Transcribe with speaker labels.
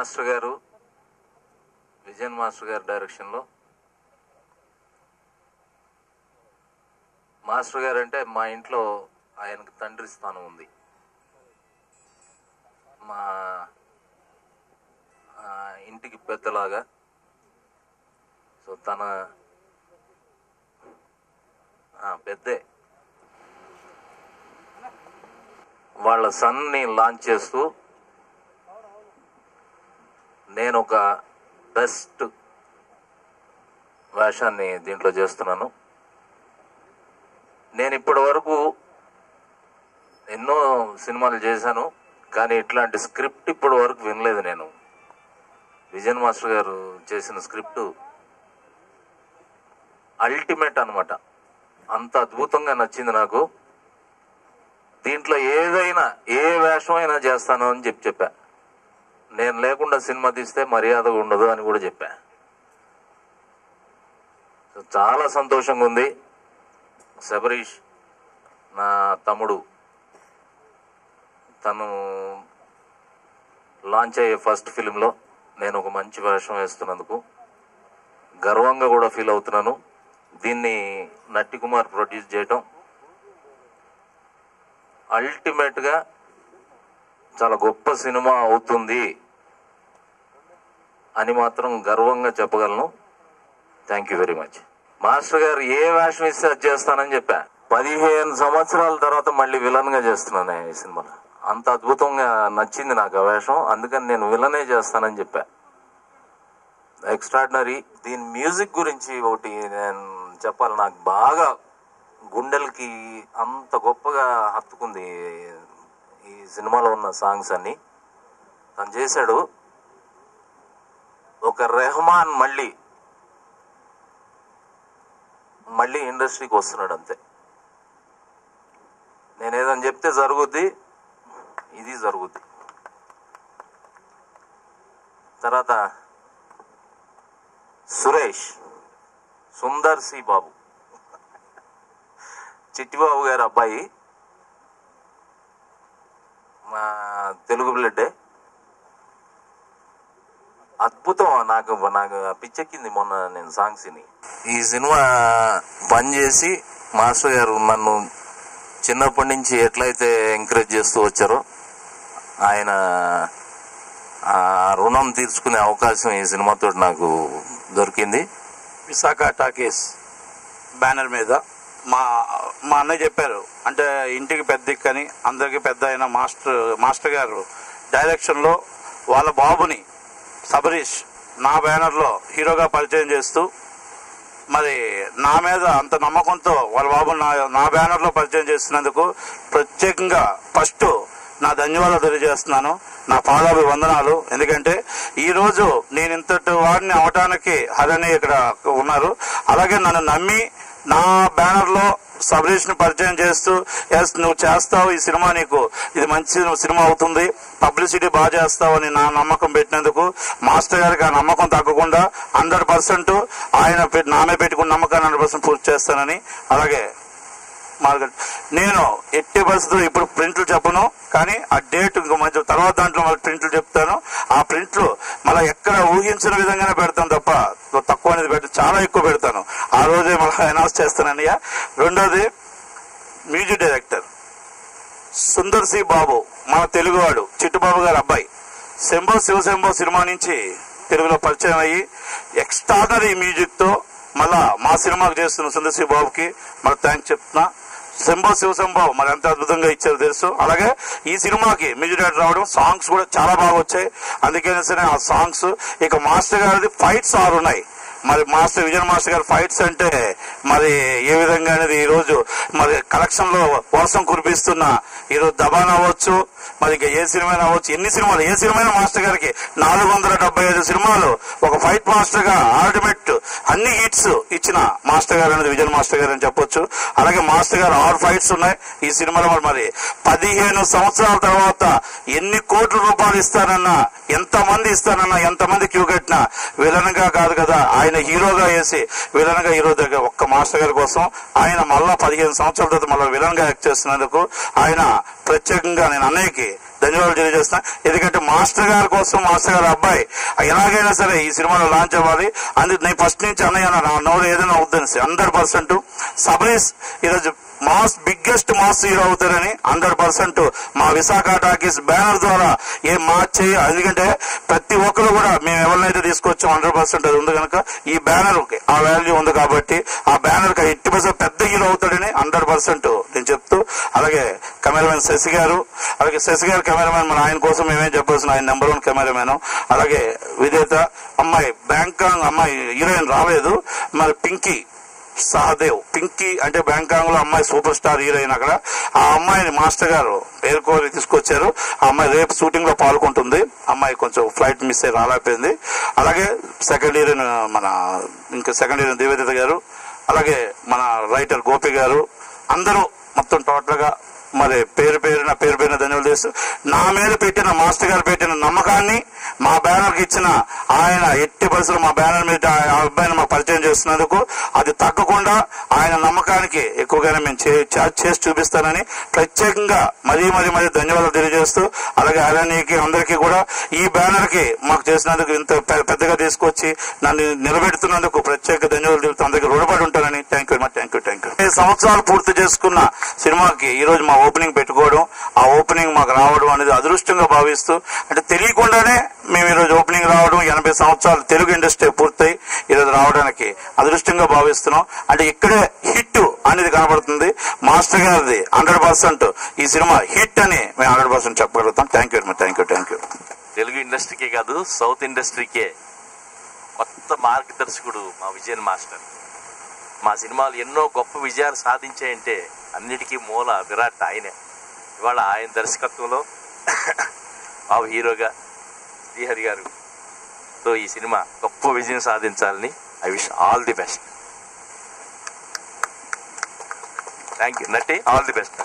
Speaker 1: Master గారు, Vijayan master గారి డైరెక్షన్లో. మాస్టర్ గారు అంటే మా ఇంట్లో ఆయనకు తండ్రి స్థానం ఉంది. మా ఇంటికి పెద్దలాగా. సో తన పెద్దే వాళ్ళ సన్ని లాంచ్ చేస్తూ నేను ఒక బెస్ట్ వేషాన్ని దీంట్లో చేస్తున్నాను. నేను ఇప్పటి వరకు ఎన్నో సినిమాలు చేశాను, కానీ ఇట్లాంటి స్క్రిప్ట్ ఇప్పటి వరకు వినలేదు నేను. విజయన్ మాస్టర్ గారు చేసిన స్క్రిప్ట్ అల్టిమేట్ అన్నమాట. అంత అద్భుతంగా నచ్చింది నాకు. దీంట్లో ఏదైనా ఏ వేషం అయినా చేస్తాను అని చెప్పా. నేను లేకుండా సినిమా తీస్తే మర్యాద ఉండదు అని కూడా చెప్పా. చాలా సంతోషంగా ఉంది. శబరీష్ నా తమ్ముడు, తను లాంచ్ అయ్యే ఫస్ట్ ఫిలింలో నేను ఒక మంచి వేషం వేస్తున్నందుకు గర్వంగా కూడా ఫీల్ అవుతున్నాను. దీన్ని నట్టి కుమార్ ప్రొడ్యూస్ చేయటం అల్టిమేట్ గా చాలా గొప్ప సినిమా అవుతుంది అని మాత్రం గర్వంగా చెప్పగలను. Thank you very much. Master గారు ఏ వేషం ఇస్తే అది చేస్తానని చెప్పా. 15 సంవత్సరాల తర్వాత మళ్ళీ విలన్ గా చేస్తున్నాను ఈ సినిమాలో. అంత అద్భుతంగా నచ్చింది నాకు ఆ వేషం, అందుకని నేను విలనే చేస్తానని చెప్పా. ఎక్స్ట్రాడినరీ. దీని మ్యూజిక్ గురించి ఒకటి నేను చెప్పాలి. నాకు బాగా గుండెలకి అంత గొప్పగా హత్తుకుంది ఈ సినిమాలో ఉన్న సాంగ్స్ అన్ని. తను చేశాడు. ఒక రెహమాన్ మళ్ళీ ఇండస్ట్రీకి వస్తున్నాడు అంతే. నేను ఏదని చెప్తే జరుగుద్ది, ఇది జరుగుద్ది. తర్వాత సురేష్, సుందర్ సి బాబు, చిట్టిబాబు గారి అబ్బాయి, మా తెలుగు బ్లడ్డే. అద్భుతం. నాకు పిచ్చెక్కింది మొన్న నేను సాంగ్స్ ని. ఈ సినిమా పనిచేసి మాస్టర్ గారు నన్ను చిన్నప్పటి నుంచి ఎట్లయితే ఎంకరేజ్ చేస్తూ వచ్చారో ఆయన ఆ రుణం తీర్చుకునే అవకాశం ఈ సినిమాతో నాకు దొరికింది.
Speaker 2: విశాఖ టాకీస్ బ్యానర్ మీద మా అన్నయ్య చెప్పారు, అంటే ఇంటికి పెద్ద దిక్కని అందరికి పెద్ద అయిన మాస్టర్ గారు డైరెక్షన్ లో వాళ్ళ బాబుని శబరీష్ నా బ్యానర్ లో హీరోగా పరిచయం చేస్తూ, మరి నా మీద అంత నమ్మకంతో వాళ్ళ బాబు నా బ్యానర్ లో పరిచయం చేస్తున్నందుకు ప్రత్యేకంగా ఫస్ట్ నా ధన్యవాదాలు తెలియజేస్తున్నాను. నా పాదాభివందనాలు. ఎందుకంటే ఈ రోజు నేను ఇంతటి వాడిని అవటానికి హరణి ఇక్కడ ఉన్నారు. అలాగే నన్ను నమ్మి నా బ్యానర్ లో శబరీష్ ని పరిచయం చేస్తూ, ఎస్ నువ్వు చేస్తావు, ఈ సినిమా నీకు ఇది మంచి సినిమా అవుతుంది, పబ్లిసిటీ బాగా చేస్తావు అని నా నమ్మకం పెట్టినందుకు మాస్టర్ గారికి ఆ నమ్మకం తగ్గకుండా 100% ఆయన నామే పెట్టుకున్న నమ్మకాన్ని 100% పూర్తి చేస్తానని. అలాగే నేను ఎట్టి పరిస్థితులు ఇప్పుడు ప్రింట్లు చెప్పను, కానీ ఆ డేట్ ఇంకో మంచి తర్వాత దాంట్లో మళ్ళీ ప్రింట్లు చెప్తాను. ఆ ప్రింట్లు మళ్ళీ ఎక్కడ ఊహించిన విధంగానే పెడతాను తప్ప తక్కువ అనేది చాలా ఎక్కువ పెడతాను. ఆ రోజే మళ్ళీ అనౌన్స్ చేస్తానన్నయ్య. రెండోది మ్యూజిక్ డైరెక్టర్ సుందర్ సి బాబు, మన తెలుగువాడు, చిట్టుబాబు గారి అబ్బాయి. శంభో శివశంభో సినిమా నుంచి తెలుగులో పరిచయం అయ్యి ఎక్స్ట్రాడనరీ మ్యూజిక్ తో మళ్ళా మా సినిమాకు చేస్తున్న సుందర్ సి బాబుకి మళ్ళీ థ్యాంక్స్ చెప్తున్నా. శంభో శివశంభో మరి ఎంత అద్భుతంగా ఇచ్చారో తెలుసు. అలాగే ఈ సినిమాకి మ్యూజిక్ డైరెక్టర్ రావడం, సాంగ్స్ కూడా చాలా బాగా వచ్చాయి. అందుకనే సరే ఆ సాంగ్స్. ఇక మాస్టర్ గారిది ఫైట్స్ 6 ఉన్నాయి. మరి విజయన్ మాస్టర్ గారి ఫైట్స్ అంటే మరి ఏ విధంగా అనేది ఈ రోజు మరి కలెక్షన్ లో వర్షం కురిపిస్తున్న ఈరోజు దబాన్ అవ్వచ్చు, మరి ఇంకా ఏ సినిమా అవ్వచ్చు, ఎన్ని సినిమాలు, ఏ సినిమా మాస్టర్ గారికి 475 సినిమాలు ఒక ఫైట్ మాస్టర్ గా అల్టిమేట్ అన్ని హిట్స్ ఇచ్చిన మాస్టర్ గారు అనేది విజయన్ మాస్టర్ గారు అని చెప్పొచ్చు. అలాగే మాస్టర్ గారు 6 ఫైట్స్ ఉన్నాయి ఈ సినిమాలో. మరి 15 సంవత్సరాల తర్వాత ఎన్ని కోట్ల రూపాయలు ఇస్తానన్నా, ఎంతమంది క్యూ కట్టినా విలన్ గా కాదు కదా, ఆయన హీరోగా వేసి విలన్ గా హీరో దగ్గర ఒక్క మాస్టర్ గారి కోసం ఆయన మళ్ళా 15 సంవత్సరాల తర్వాత మళ్ళీ విలన్ గా యాక్ట్ చేస్తున్నందుకు ఆయన ప్రత్యేకంగా నేను అన్నయ్యకి ధన్యవాదాలు తెలియజేస్తున్నా. ఎందుకంటే మాస్టర్ గారి కోసం మాస్టర్ గారి అబ్బాయి ఎలాగైనా సరే ఈ సినిమాలో లాంచ్ అవ్వాలి. అందుకు నేను ఫస్ట్ నుంచి అన్నయ్య నా నోరు ఏదైనా అవుతుంది 100% సబరీష్ ఈరోజు బిగ్గెస్ట్ మాస్ హీరో అవుతారని 100% మా విశాఖ టాకీస్ బ్యానర్ ద్వారా ఏం మార్చి, ఎందుకంటే ప్రతి ఒక్కరు కూడా మేము ఎవరినైతే తీసుకొచ్చాం 100% అది ఉంది కనుక ఈ బ్యానర్ ఆ వాల్యూ ఉంది కాబట్టి ఆ బ్యానర్ కి 80% పెద్ద హీరో అవుతాడని 100% నేను చెప్తూ, అలాగే కెమెరామెన్ శశి గారు, అలాగే శశి గారు కెమెరామెన్ మన ఆయన కోసం మేమేం చెప్పాల్సిన ఆయన నెంబర్ 1 కెమెరామెన్. అలాగే విజేత అమ్మాయి బ్యాంకాంగ్ అమ్మాయి హీరోయిన్ రాలేదు, మరి పింకీ సహదేవ్. పింకీ అంటే బ్యాంకాంగ్ లో అమ్మాయి సూపర్ స్టార్ హీరోయిన్. అక్కడ ఆ అమ్మాయిని మాస్టర్ గారు పేరుకోరి తీసుకొచ్చారు. ఆ అమ్మాయి రేపు షూటింగ్ లో పాల్గొంటుంది. అమ్మాయి కొంచెం ఫ్లైట్ మిస్ అయ్యి రాలేకపోయింది. అలాగే సెకండ్ హీరోయిన్ దేవేదిత గారు, అలాగే మన రైటర్ గోపి గారు, అందరూ మొత్తం టోటల్ గా మరి పేరు పేరున ధన్యవాదాలు చేస్తూ, నా మీద పెట్టిన మాస్టర్ గారు పెట్టిన నమ్మకాన్ని మా బ్యానర్ కి ఇచ్చిన ఆయన 80% మా బ్యానర్ మీద ఆ అబ్బాయిని మాకు పరిచయం చేస్తున్నందుకు అది తగ్గకుండా ఆయన నమ్మకానికి ఎక్కువగానే మేము చేసి చూపిస్తానని ప్రత్యేకంగా మరీ ధన్యవాదాలు తెలియజేస్తూ, అలాగే అరణ్యకి అందరికీ కూడా ఈ బ్యానర్ కి మాకు చేసినందుకు ఇంత పెద్దగా తీసుకొచ్చి నన్ను నిలబెడుతున్నందుకు ప్రత్యేక ధన్యవాదాలు తెలుపుతూ అందరికీ రుణపడి ఉంటానని. Thank you. 5 సంవత్సరాలు పూర్తి చేసుకున్న సినిమాకి ఈ రోజు మా ఓపెనింగ్ పెట్టుకోవడం, ఆ ఓపెనింగ్ మాకు రావడం అనేది అదృష్టంగా భావిస్తూ, అంటే తెలియకుండానే మేము ఈరోజు ఓపెనింగ్ రావడం 80 సంవత్సరాలు తెలుగు ఇండస్ట్రీ పూర్తయి ఈరోజు రావడానికి అదృష్టంగా భావిస్తున్నాం. అంటే ఇక్కడే హిట్ అనేది కనబడుతుంది. మాస్టర్ గారిది 100% ఈ సినిమా హిట్ అని మేము 100% చెప్పగలుగుతాం. Thank you.
Speaker 1: తెలుగు ఇండస్ట్రీకే కాదు, సౌత్ ఇండస్ట్రీకే కొత్త మార్గదర్శకుడు మా విజయన్ మాస్టర్. మా సినిమాలు ఎన్నో గొప్ప విజయాలు సాధించాయంటే అన్నిటికీ మూల విరాట్ ఆయనే. ఇవాళ ఆయన దర్శకత్వంలో ఆ హీరోగా శ్రీహరి గారుతో ఈ సినిమా గొప్ప విజయం సాధించాలని I wish all the best. Thank you నటి, ఆల్ ది బెస్ట్.